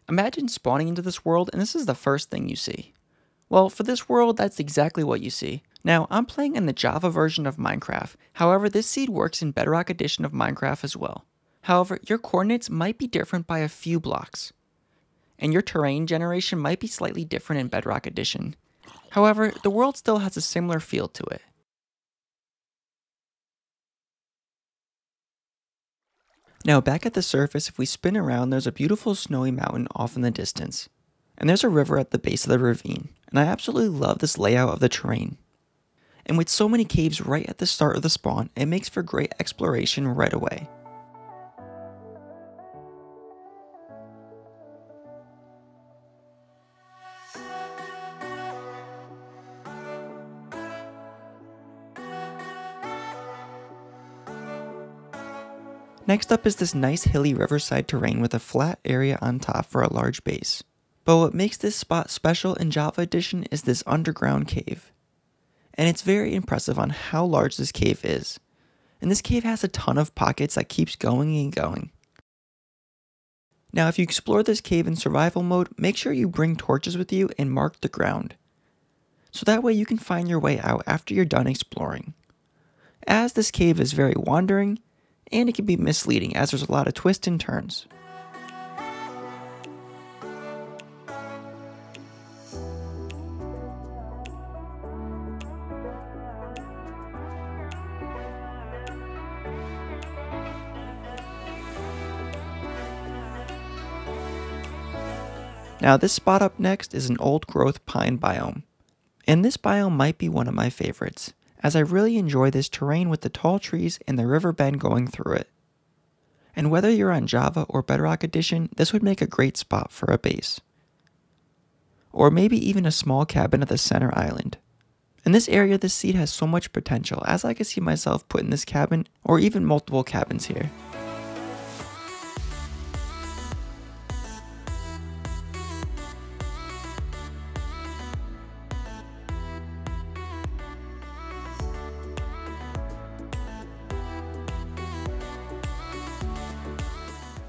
Imagine spawning into this world and this is the first thing you see. Well, for this world, that's exactly what you see. Now, I'm playing in the Java version of Minecraft, however, this seed works in Bedrock Edition of Minecraft as well. However, your coordinates might be different by a few blocks, and your terrain generation might be slightly different in Bedrock Edition. However, the world still has a similar feel to it. Now, back at the surface, if we spin around, there's a beautiful snowy mountain off in the distance. And there's a river at the base of the ravine, and I absolutely love this layout of the terrain. And with so many caves right at the start of the spawn, it makes for great exploration right away. Next up is this nice hilly riverside terrain with a flat area on top for a large base. But what makes this spot special in Java Edition is this underground cave. And it's very impressive on how large this cave is. And this cave has a ton of pockets that keeps going and going. Now if you explore this cave in survival mode, make sure you bring torches with you and mark the ground. So that way you can find your way out after you're done exploring. As this cave is very wandering, and it can be misleading as there's a lot of twists and turns. Now this spot up next is an old growth pine biome. And this biome might be one of my favorites, as I really enjoy this terrain with the tall trees and the river bend going through it. And whether you're on Java or Bedrock Edition, this would make a great spot for a base. Or maybe even a small cabin at the center island. In this area, this seed has so much potential, as I could see myself putting this cabin or even multiple cabins here.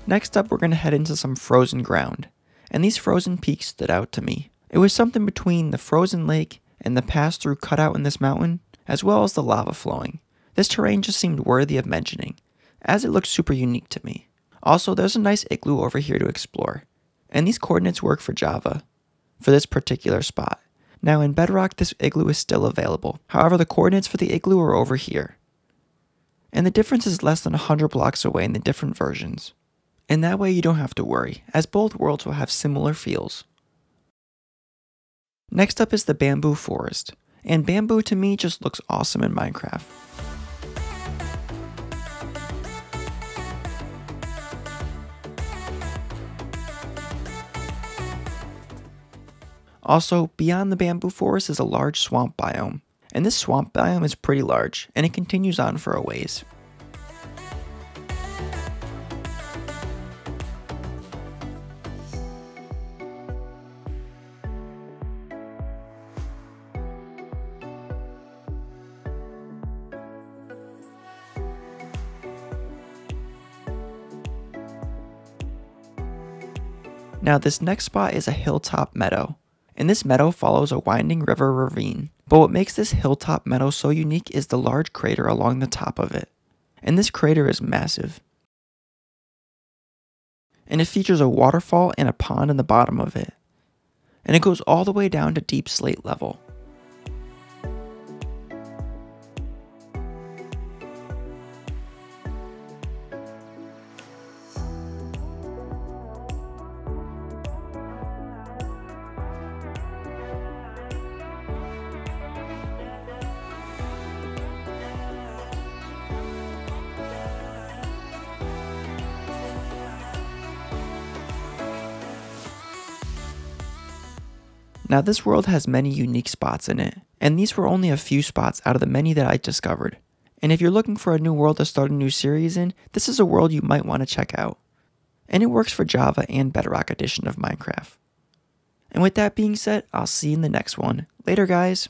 Next up, we're going to head into some frozen ground, and these frozen peaks stood out to me. It was something between the frozen lake and the pass-through cutout in this mountain, as well as the lava flowing. This terrain just seemed worthy of mentioning, as it looked super unique to me. Also, there's a nice igloo over here to explore, and these coordinates work for Java, for this particular spot. Now in Bedrock, this igloo is still available, however the coordinates for the igloo are over here. And the difference is less than 100 blocks away in the different versions. And that way you don't have to worry, as both worlds will have similar feels. Next up is the bamboo forest, and bamboo to me just looks awesome in Minecraft. Also, beyond the bamboo forest is a large swamp biome, and this swamp biome is pretty large, and it continues on for a ways. Now this next spot is a Hilltop Meadow, and this meadow follows a winding river ravine. But what makes this Hilltop Meadow so unique is the large crater along the top of it. And this crater is massive. And it features a waterfall and a pond in the bottom of it. And it goes all the way down to deep slate level. Now this world has many unique spots in it, and these were only a few spots out of the many that I discovered. And if you're looking for a new world to start a new series in, this is a world you might want to check out. And it works for Java and Bedrock Edition of Minecraft. And with that being said, I'll see you in the next one. Later guys!